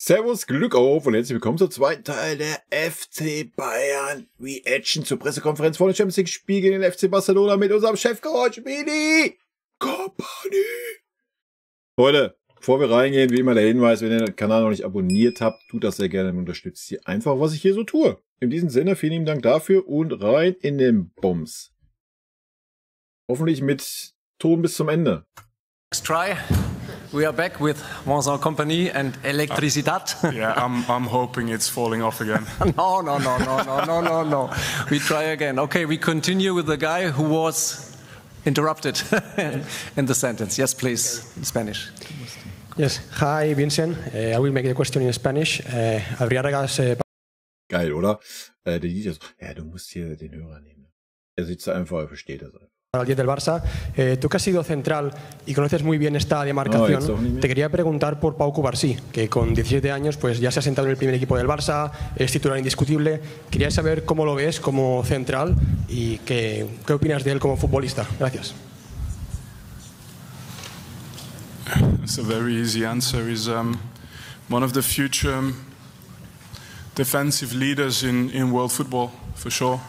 Servus, Glück auf und herzlich willkommen zum zweiten Teil der FC Bayern Reaction zur Pressekonferenz vor dem Champions League Spiel gegen den FC Barcelona mit unserem Chefcoach Mini Company. Leute, bevor wir reingehen, wie immer der Hinweis, wenn ihr den Kanal noch nicht abonniert habt, tut das sehr gerne und unterstützt hier einfach, was ich hier so tue. In diesem Sinne, vielen lieben Dank dafür und rein in den Bums. Hoffentlich mit Ton bis zum Ende. Next try. We are back with Vincent Company and Electricidad. Yeah, I'm hoping it's falling off again. No. We try again. Okay, we continue with the guy who was interrupted in the sentence. Yes, please, in Spanish. Yes, hi Vincent. I will make the question in Spanish. Geil, oder? Der DJ so, ja, du musst hier den Hörer nehmen. Er sitzt einfach, er versteht das einfach. Al 10 del Barça, tú que has sido central y conoces muy bien esta demarcación, te quería preguntar por Pau Cubarsí, que con 17 años pues ya se ha sentado en el primer equipo del Barça, es titular indiscutible. Quería saber cómo lo ves como central y qué opinas de él como futbolista. Gracias. It's a very easy answer. He's one of the future defensive leaders in world football, for sure.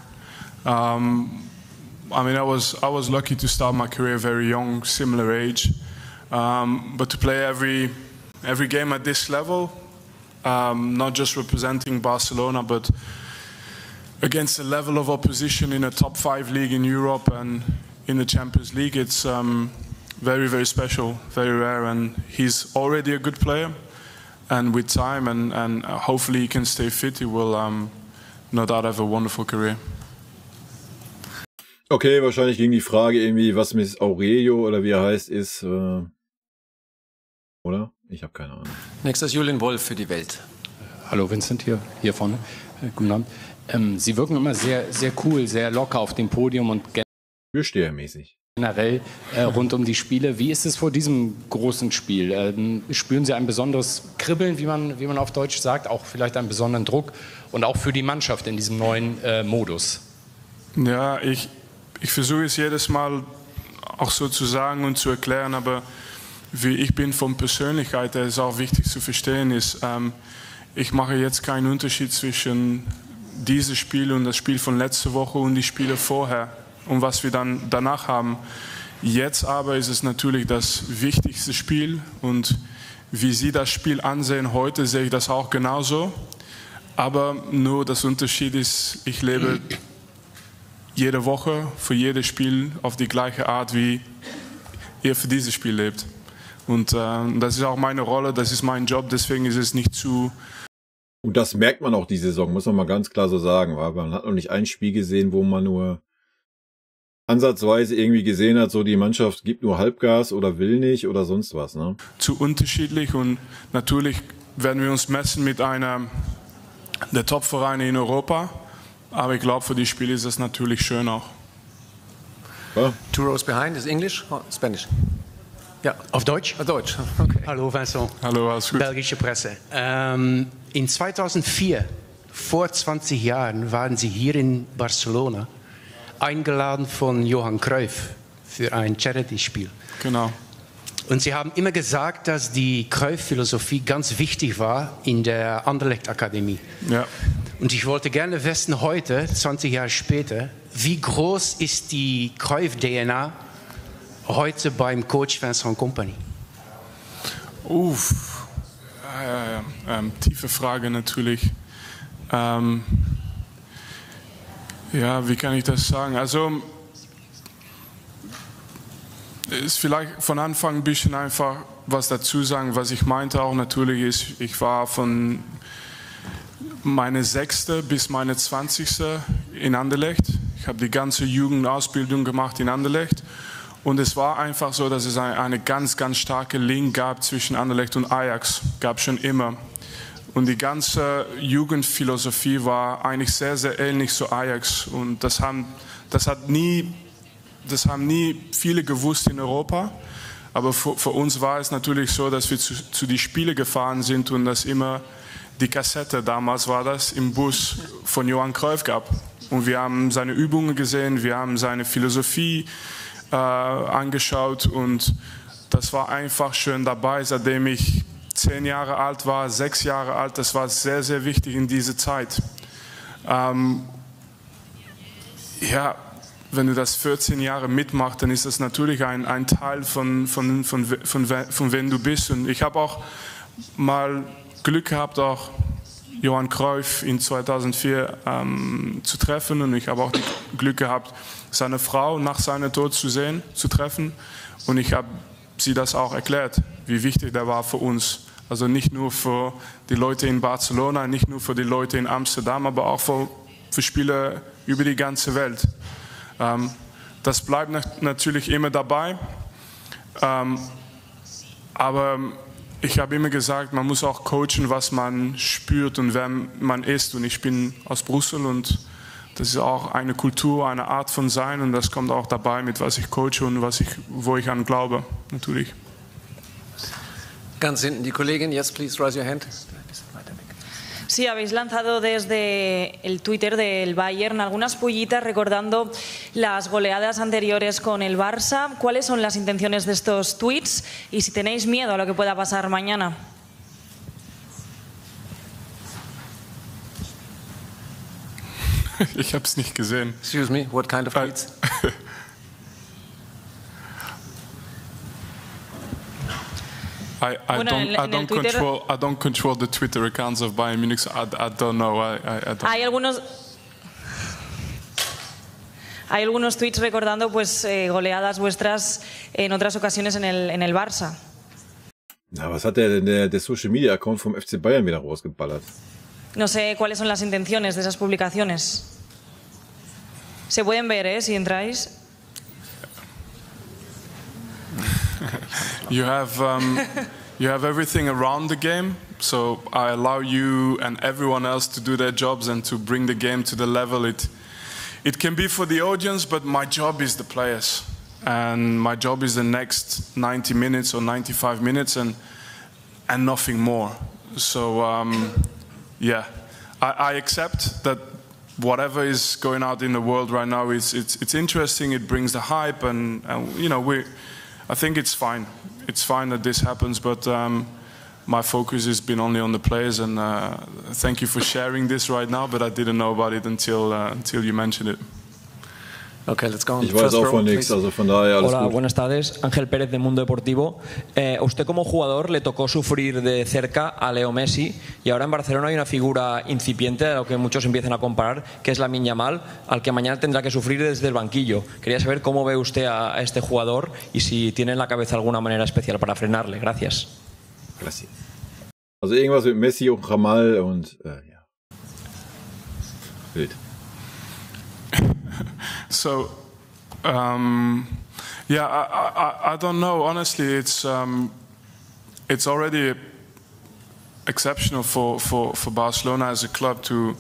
I mean, I was lucky to start my career very young, similar age, but to play every game at this level, not just representing Barcelona, but against a level of opposition in a top 5 league in Europe and in the Champions League, it's very, very special, very rare, and he's already a good player. And with time and hopefully he can stay fit, he will no doubt have a wonderful career. Okay, wahrscheinlich ging die Frage irgendwie, was mit Aurelio oder wie er heißt, ist, oder? Ich habe keine Ahnung. Nächstes Julian Wolf für die Welt. Hallo Vincent, hier vorne. Guten Abend. Sie wirken immer sehr, sehr cool, sehr locker auf dem Podium und Türstehermäßig. Generell rund um die Spiele. Wie ist es vor diesem großen Spiel? Spüren Sie ein besonderes Kribbeln, wie man auf Deutsch sagt, auch vielleicht einen besonderen Druck und auch für die Mannschaft in diesem neuen Modus? Ja, ich versuche es jedes Mal auch so zu sagen und zu erklären, aber wie ich bin von Persönlichkeit, das ist auch wichtig zu verstehen, ist, ich mache jetzt keinen Unterschied zwischen diesem Spiel und das Spiel von letzter Woche und die Spiele vorher und was wir dann danach haben. Jetzt aber ist es natürlich das wichtigste Spiel und wie Sie das Spiel ansehen heute, sehe ich das auch genauso, aber nur das Unterschied ist, ich lebe jede Woche, für jedes Spiel auf die gleiche Art, wie ihr für dieses Spiel lebt. Und das ist auch meine Rolle, das ist mein Job, deswegen ist es nicht zu... Und das merkt man auch die Saison, muss man mal ganz klar so sagen. Weil man hat noch nicht ein Spiel gesehen, wo man nur ansatzweise irgendwie gesehen hat, so die Mannschaft gibt nur Halbgas oder will nicht oder sonst was. Ne? Zu unterschiedlich und natürlich werden wir uns messen mit einer der Top-Vereine in Europa. Aber ich glaube, für die Spiele ist es natürlich schön auch. Ja. 2 rows behind is English or Spanish? Ja, auf Deutsch? Auf Deutsch, okay. Hallo Vincent. Hallo, alles gut. Belgische Presse. In 2004, vor 20 Jahren, waren Sie hier in Barcelona, eingeladen von Johan Cruyff für ein Charity-Spiel. Genau. Und Sie haben immer gesagt, dass die Cruyff-Philosophie ganz wichtig war in der Anderlecht-Akademie. Ja. Und ich wollte gerne wissen heute, 20 Jahre später, wie groß ist die Cruyff-DNA heute beim Coach Vincent Kompany? Tiefe Frage natürlich. Ja, wie kann ich das sagen? Also ist vielleicht von Anfang ein bisschen einfach was dazu sagen. Was ich meinte auch natürlich ist, ich war von meine 6. bis meine 20. in Anderlecht. Ich habe die ganze Jugendausbildung gemacht in Anderlecht. Und es war einfach so, dass es eine ganz, ganz starke Link gab zwischen Anderlecht und Ajax. Gab schon immer. Und die ganze Jugendphilosophie war eigentlich sehr, sehr ähnlich zu Ajax. Und das haben nie viele gewusst in Europa. Aber für uns war es natürlich so, dass wir zu die Spiele gefahren sind und dass immer die Kassette, damals war das, im Bus von Johan Cruyff gab. Und wir haben seine Übungen gesehen, wir haben seine Philosophie angeschaut und das war einfach schön dabei, seitdem ich 10 Jahre alt war, 6 Jahre alt, das war sehr, sehr wichtig in dieser Zeit. Ja, wenn du das 14 Jahre mitmachst, dann ist das natürlich ein Teil von wem du bist. Und ich habe auch mal Glück gehabt, auch Johann Cruyff in 2004 zu treffen. Und ich habe auch Glück gehabt, seine Frau nach seinem Tod zu treffen. Und ich habe sie das auch erklärt, wie wichtig der war für uns. Also nicht nur für die Leute in Barcelona, nicht nur für die Leute in Amsterdam, aber auch für Spieler über die ganze Welt. Das bleibt natürlich immer dabei. Aber ich habe immer gesagt, man muss auch coachen, was man spürt und wer man ist. Und ich bin aus Brüssel und das ist auch eine Kultur, eine Art von Sein. Und das kommt auch dabei mit, was ich coache und wo ich an glaube, natürlich. Ganz hinten die Kollegin, yes, please raise your hand. Sí, habéis lanzado desde el Twitter del Bayern algunas pullitas recordando las goleadas anteriores con el Barça. ¿Cuáles son las intenciones de estos tweets y si tenéis miedo a lo que pueda pasar mañana? Ich habe es nicht gesehen. Excuse me, what kind of tweets? I don't control the Twitter accounts of Bayern Munich, so I don't know. Hay algunos tweets recordando pues goleadas vuestras en otras ocasiones en el Barça. Na, was hat der Social Media Account vom FC Bayern wieder rausgeballert? No sé cuáles son las intenciones de esas publicaciones. Se pueden ver, si entráis. You have everything around the game, so I allow you and everyone else to do their jobs and to bring the game to the level it can be for the audience, but my job is the players, and my job is the next 90 minutes or 95 minutes and nothing more. So yeah, I accept that whatever is going out in the world right now, it's interesting. It brings the hype, and you know I think it's fine. It's fine that this happens, but my focus has been only on the players. And thank you for sharing this right now, but I didn't know about it until you mentioned it. Okay, let's go on. Ich weiß auch von nichts, also von daher alles Hola, gut. buenas tardes. Ángel Pérez de Mundo Deportivo. A usted como jugador le tocó sufrir de cerca a Leo Messi y ahora en Barcelona hay una figura incipiente a lo que muchos empiezan a comparar, que es Lamine Yamal, al que mañana tendrá que sufrir desde el banquillo. Quería saber cómo ve usted a este jugador y si tiene en la cabeza alguna manera especial para frenarle. Gracias. Gracias. Also irgendwas mit Messi und Jamal und ja. Wild. So, yeah, I don't know. Honestly, it's already exceptional for Barcelona as a club to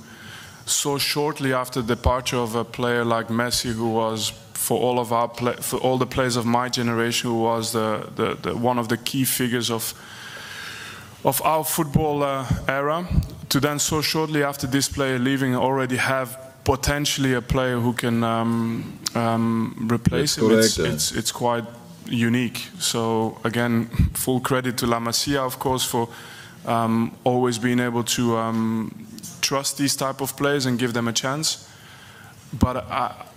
so shortly after the departure of a player like Messi, who was for all the players of my generation, who was the one of the key figures of our football era, to then so shortly after this player leaving already have potentially a player who can replace him. It's quite unique. So again, full credit to La Masia, of course, for always being able to trust these type of players and give them a chance. But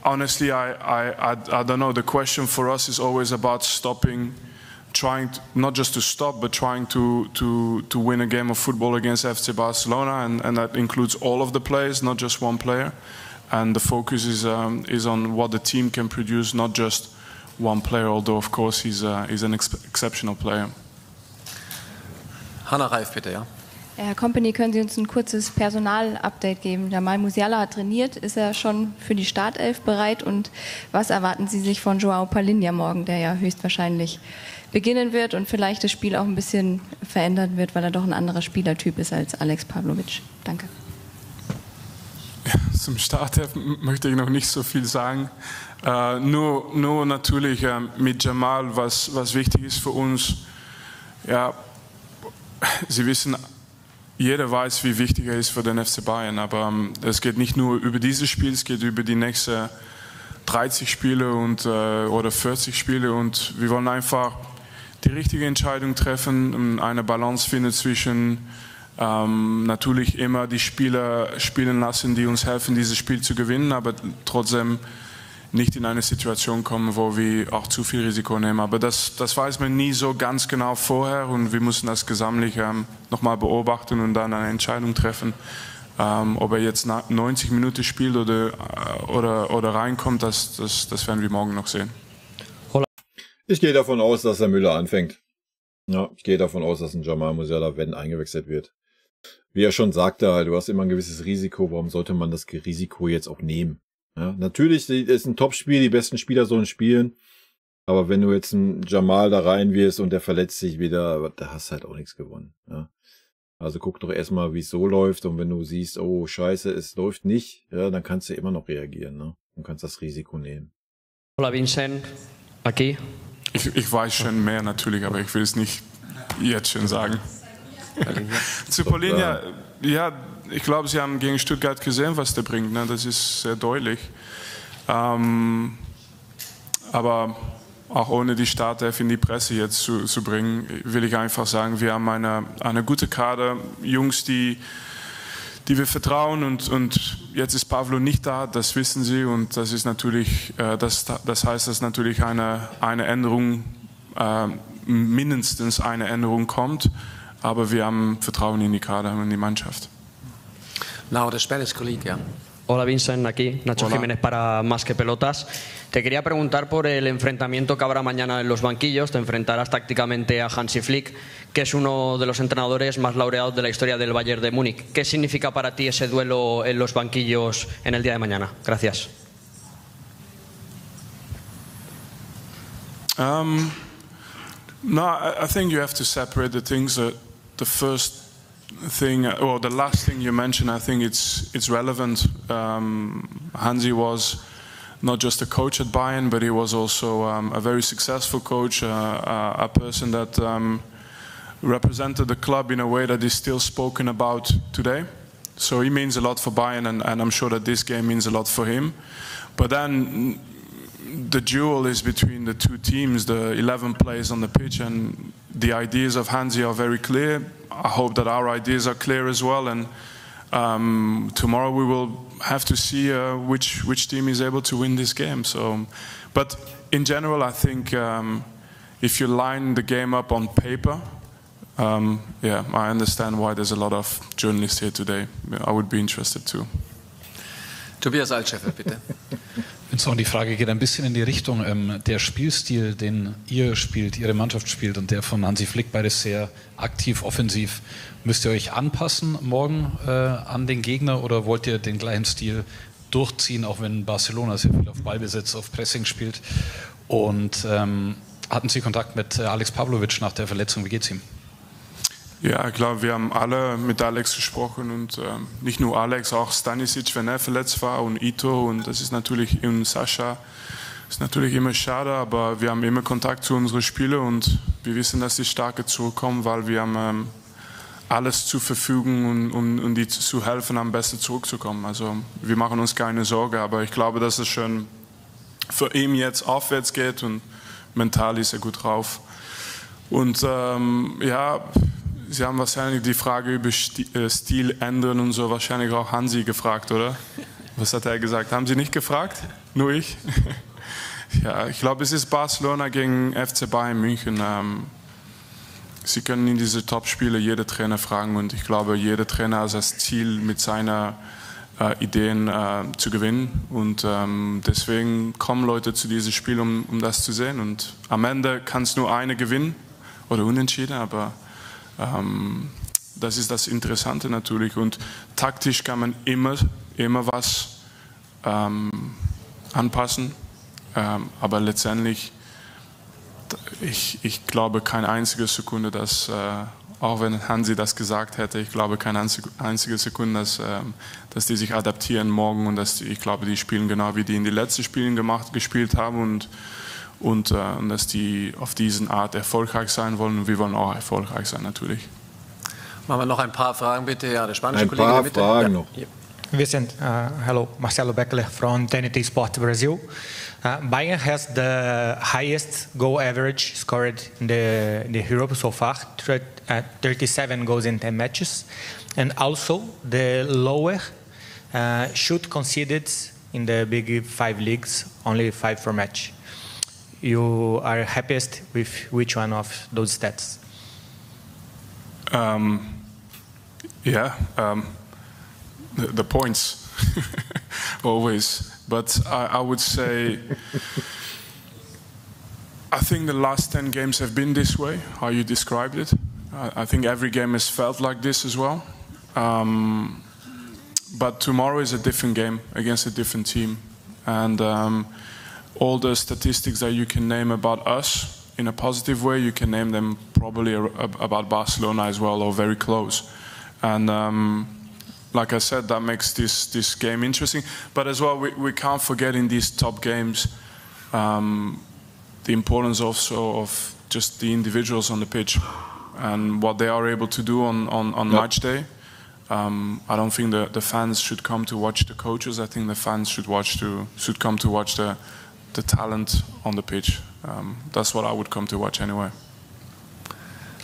honestly, I don't know. The question for us is always about trying to, not just to stop, but trying to win a game of football against FC Barcelona, and that includes all of the players, not just one player. And the focus is on what the team can produce, not just one player. Although of course he's an exceptional player. Hanna Reif, bitte, ja. Herr Kompany, können Sie uns ein kurzes Personal-Update geben? Jamal Musiala hat trainiert, ist er schon für die Startelf bereit? Und was erwarten Sie sich von Joao Palhinha morgen, der ja höchstwahrscheinlich beginnen wird und vielleicht das Spiel auch ein bisschen verändern wird, weil er doch ein anderer Spielertyp ist als Alex Pavlovic? Danke. Zum Start möchte ich noch nicht so viel sagen. Nur natürlich mit Jamal, was wichtig ist für uns. Ja, Sie wissen, jeder weiß, wie wichtig er ist für den FC Bayern, aber es geht nicht nur über dieses Spiel, es geht über die nächsten 30 Spiele oder 40 Spiele, und wir wollen einfach die richtige Entscheidung treffen und eine Balance finden zwischen natürlich immer die Spieler spielen lassen, die uns helfen, dieses Spiel zu gewinnen, aber trotzdem nicht in eine Situation kommen, wo wir auch zu viel Risiko nehmen. Aber das weiß man nie so ganz genau vorher und wir müssen das gesamtlich nochmal beobachten und dann eine Entscheidung treffen. Ob er jetzt 90 Minuten spielt oder reinkommt, das werden wir morgen noch sehen. Ich gehe davon aus, dass der Müller anfängt. Ja, ich gehe davon aus, dass ein Jamal Musiala, wenn eingewechselt wird. Wie er schon sagte, du hast immer ein gewisses Risiko. Warum sollte man das Risiko jetzt auch nehmen? Ja, natürlich ist ein Topspiel, die besten Spieler sollen spielen. Aber wenn du jetzt einen Jamal da rein wirst und der verletzt sich wieder, da hast du halt auch nichts gewonnen. Ja. Also guck doch erstmal, wie es so läuft. Und wenn du siehst, oh scheiße, es läuft nicht, ja, dann kannst du immer noch reagieren, ne? Und kannst das Risiko nehmen. Hola Vincent, aquí. Ich weiß schon mehr natürlich, aber ich will es nicht jetzt schon sagen. Zu Palhinha, ja, ich glaube, Sie haben gegen Stuttgart gesehen, was der bringt. Ne? Das ist sehr deutlich. Aber auch ohne die Startelf in die Presse jetzt zu bringen, will ich einfach sagen, wir haben eine gute Kader, Jungs, die wir vertrauen und jetzt ist Pavlo nicht da, das wissen Sie und das ist natürlich, das heißt, dass natürlich eine Änderung, mindestens eine Änderung kommt, aber wir haben Vertrauen in die Kader und in die Mannschaft. Now the Spanish colleague, yeah. Hola Vincent, aquí Nacho Jiménez para Más que Pelotas. Te quería preguntar por el enfrentamiento que habrá mañana en los banquillos. Te enfrentarás tácticamente a Hansi Flick, que es uno de los entrenadores más laureados de la historia del Bayern de Múnich. ¿Qué significa para ti ese duelo en los banquillos en el día de mañana? Gracias. No, I think you have to separate the things. The first thing, or the last thing you mentioned, I think it's relevant. Hansi was not just a coach at Bayern, but he was also a very successful coach, a person that represented the club in a way that is still spoken about today. So he means a lot for Bayern, and I'm sure that this game means a lot for him. But then the duel is between the two teams, the 11 players on the pitch, and the ideas of Hansi are very clear. I hope that our ideas are clear as well, and tomorrow we will have to see which team is able to win this game. So, but in general, I think if you line the game up on paper, yeah, I understand why there's a lot of journalists here today. I would be interested too. Tobias Altscheffel, bitte. Die Frage geht ein bisschen in die Richtung, der Spielstil, den ihr spielt, Ihre Mannschaft spielt und der von Hansi Flick, beides sehr aktiv, offensiv. Müsst ihr euch anpassen morgen an den Gegner oder wollt ihr den gleichen Stil durchziehen, auch wenn Barcelona sehr viel auf Ballbesitz, auf Pressing spielt? Und hatten Sie Kontakt mit Alex Pavlovic nach der Verletzung? Wie geht's ihm? Ja, ich glaube, wir haben alle mit Alex gesprochen und nicht nur Alex, auch Stanisic, wenn er verletzt war und Ito und das ist natürlich und Sascha. Ist natürlich immer schade, aber wir haben immer Kontakt zu unseren Spielern und wir wissen, dass die Starke zurückkommen, weil wir haben alles zur Verfügung, um die zu helfen, am besten zurückzukommen. Also wir machen uns keine Sorge, aber ich glaube, dass es schon für ihn jetzt aufwärts geht und mental ist er gut drauf. Und ja, Sie haben wahrscheinlich die Frage über Stil ändern und so wahrscheinlich auch Hansi gefragt, oder? Was hat er gesagt? Haben Sie nicht gefragt? Nur ich? Ja, ich glaube, es ist Barcelona gegen FC Bayern München. Sie können in diese Top-Spiele jeder Trainer fragen und ich glaube, jeder Trainer hat das Ziel, mit seinen Ideen zu gewinnen und deswegen kommen Leute zu diesem Spiel, um das zu sehen und am Ende kann es nur eine gewinnen oder unentschieden, aber das ist das Interessante natürlich und taktisch kann man immer was anpassen, aber letztendlich ich glaube keine einzige Sekunde, dass auch wenn Hansi das gesagt hätte, ich glaube keine einzige Sekunde, dass die sich adaptieren morgen und ich glaube, die spielen genau wie die in den letzten Spielen gespielt haben und dass die auf diese Art erfolgreich sein wollen und wir wollen auch erfolgreich sein natürlich. Machen wir noch ein paar Fragen bitte. Ja, der spanische ein Kollege paar bitte. Fragen ja. noch. Vincent, hello, Marcelo Beckler from TNT Sport Brazil. Bayern has the highest goal average scored in the Europe so far, 37 goals in 10 matches, and also the lower shoot conceded in the Big Five leagues, only 5 per match. You are happiest with which one of those stats? The points, always. But I would say, I think the last 10 games have been this way, how you described it. I think every game has felt like this as well. But tomorrow is a different game against a different team. And all the statistics that you can name about us in a positive way, you can name them probably about Barcelona as well, or very close. And like I said, that makes this game interesting. But as well, we can't forget in these top games the importance also of just the individuals on the pitch and what they are able to do on match day. I don't think the fans should come to watch the coaches. I think the fans should come to watch the talent on the pitch. That's what I would come to watch anyway.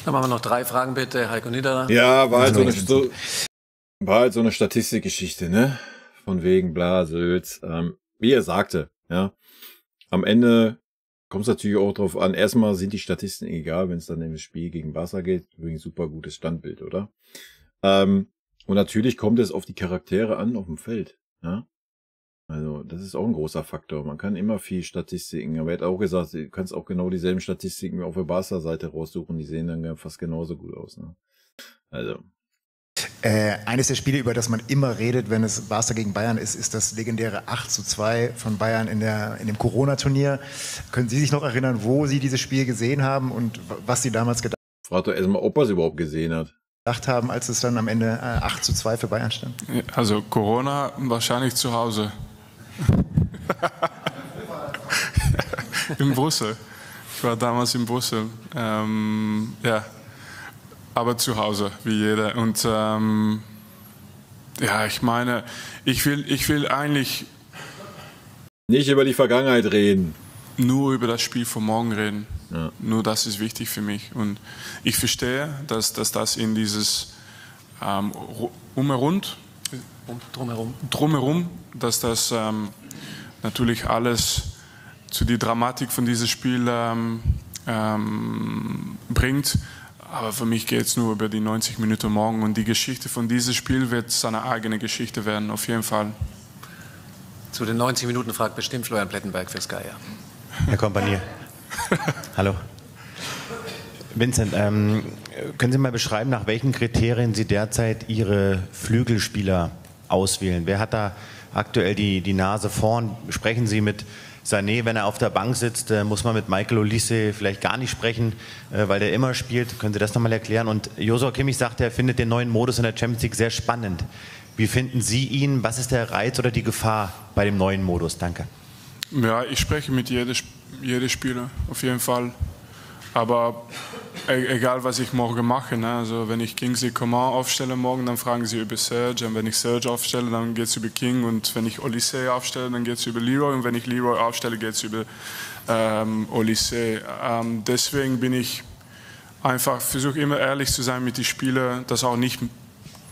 Dann machen wir noch 3 Fragen bitte, Heiko Niederer. Ja, war halt so eine Statistikgeschichte, ne? Von wegen bla, Sülz. Wie er sagte, ja. Am Ende kommt es natürlich auch drauf an. Erstmal sind die Statistiken egal, wenn es dann in das Spiel gegen Barca geht. Übrigens super gutes Standbild, oder? Und natürlich kommt es auf die Charaktere an auf dem Feld, ja. Also, das ist auch ein großer Faktor. Man kann immer viel Statistiken, aber er hat auch gesagt, du kannst auch genau dieselben Statistiken auf der Barca-Seite raussuchen, die sehen dann fast genauso gut aus, ne? Also. Eines der Spiele, über das man immer redet, wenn es Barca gegen Bayern ist, ist das legendäre 8:2 von Bayern in dem Corona-Turnier. Können Sie sich noch erinnern, wo Sie dieses Spiel gesehen haben und was Sie damals gedacht haben? Frag doch erstmal, ob er es überhaupt gesehen hat. Haben, als es dann am Ende 8:2 für Bayern stand? Also Corona wahrscheinlich zu Hause. In Brüssel. Ich war damals in Brüssel. Ja, aber zu Hause, wie jeder. Und ja, ich meine, ich will eigentlich nicht über die Vergangenheit reden. Nur über das Spiel von morgen reden. Ja. Nur das ist wichtig für mich. Und ich verstehe, dass das in dieses drumherum, dass das natürlich alles zu der Dramatik von diesem Spiel bringt. Aber für mich geht es nur über die 90 Minuten morgen. Und die Geschichte von diesem Spiel wird seine eigene Geschichte werden, auf jeden Fall. Zu den 90 Minuten fragt bestimmt Florian Plettenberg für Sky. Ja. Herr Kompanie. Hallo. Vincent, können Sie mal beschreiben, nach welchen Kriterien Sie derzeit Ihre Flügelspieler auswählen? Wer hat da aktuell die Nase vorn? Sprechen Sie mit Sané, wenn er auf der Bank sitzt? Muss man mit Michael Olise vielleicht gar nicht sprechen, weil der immer spielt? Können Sie das nochmal erklären? Und Joshua Kimmich sagt, er findet den neuen Modus in der Champions League sehr spannend. Wie finden Sie ihn? Was ist der Reiz oder die Gefahr bei dem neuen Modus? Danke. Ja, ich spreche mit jedem Spieler, auf jeden Fall. Aber egal, was ich morgen mache, ne? Also wenn ich Kingsley Coman aufstelle morgen, dann fragen sie über Serge. Und wenn ich Serge aufstelle, dann geht es über King. Und wenn ich Olise aufstelle, dann geht es über Leroy. Und wenn ich Leroy aufstelle, geht es über Olise. Deswegen bin ich einfach, versuche immer ehrlich zu sein mit den Spielern, das auch nicht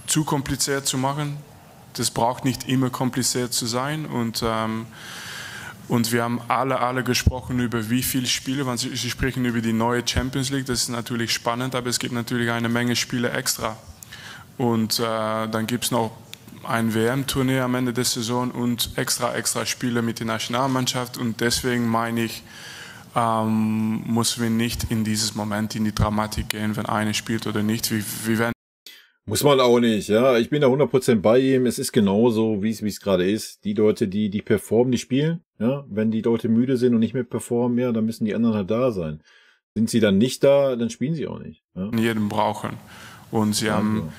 zu kompliziert zu machen. Das braucht nicht immer kompliziert zu sein. Und wir haben alle gesprochen über wie viele Spiele. Sie sprechen über die neue Champions League, das ist natürlich spannend, aber es gibt natürlich eine Menge Spiele extra. Und dann gibt es noch ein WM-Turnier am Ende der Saison und extra Spiele mit der Nationalmannschaft. Und deswegen meine ich, müssen wir nicht in dieses Moment in die Dramatik gehen, wenn einer spielt oder nicht. Wir werden muss man auch nicht, ja. Ich bin da 100% bei ihm. Es ist genauso, wie es gerade ist. Die Leute, die performen, die spielen, ja. Wenn die Leute müde sind und nicht mehr performen, ja, dann müssen die anderen halt da sein. Sind sie dann nicht da, dann spielen sie auch nicht. Ja? Jeden brauchen. Und sie haben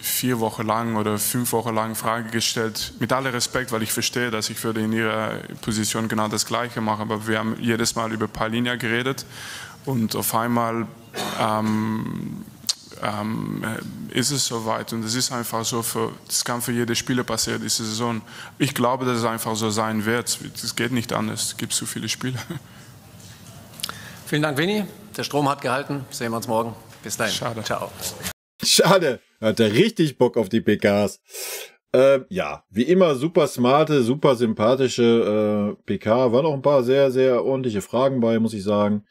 4 Wochen lang oder 5 Wochen lang Frage gestellt, mit allem Respekt, weil ich verstehe, dass ich würde in ihrer Position genau das Gleiche machen, aber wir haben jedes Mal über Palhinha geredet und auf einmal ist es soweit. Und es ist einfach so, das kann für jede Spieler passieren diese Saison. Ich glaube, dass es einfach so sein wird. Es geht nicht anders. Es gibt zu viele Spiele. Vielen Dank, Vinny. Der Strom hat gehalten. Sehen wir uns morgen. Bis dahin. Schade. Ciao. Schade. Hat er richtig Bock auf die PKs. Ja, wie immer super smarte, super sympathische PK. Waren auch ein paar sehr, sehr ordentliche Fragen bei, muss ich sagen.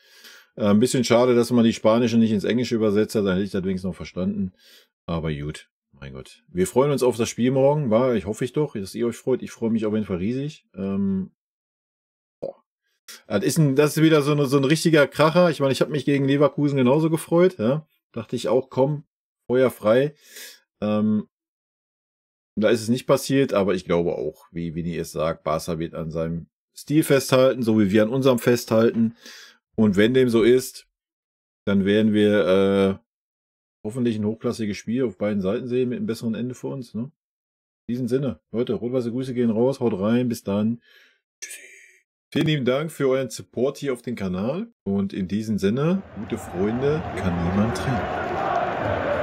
Ein bisschen schade, dass man die Spanische nicht ins Englische übersetzt hat. Dann hätte ich das wenigstens noch verstanden. Aber gut, mein Gott. Wir freuen uns auf das Spiel morgen. Ich hoffe doch, dass ihr euch freut. Ich freue mich auf jeden Fall riesig. Das ist wieder so ein richtiger Kracher. Ich meine, ich habe mich gegen Leverkusen genauso gefreut. Ja? Dachte ich auch, komm, Feuer frei. Da ist es nicht passiert, aber ich glaube auch, wie Vinny es sagt, Barca wird an seinem Stil festhalten, so wie wir an unserem festhalten. Und wenn dem so ist, dann werden wir hoffentlich ein hochklassiges Spiel auf beiden Seiten sehen mit einem besseren Ende für uns. Ne? In diesem Sinne, Leute, rot-weiße Grüße gehen raus, haut rein, bis dann. Tschüssi. Vielen lieben Dank für euren Support hier auf dem Kanal. Und in diesem Sinne, gute Freunde kann niemand trennen.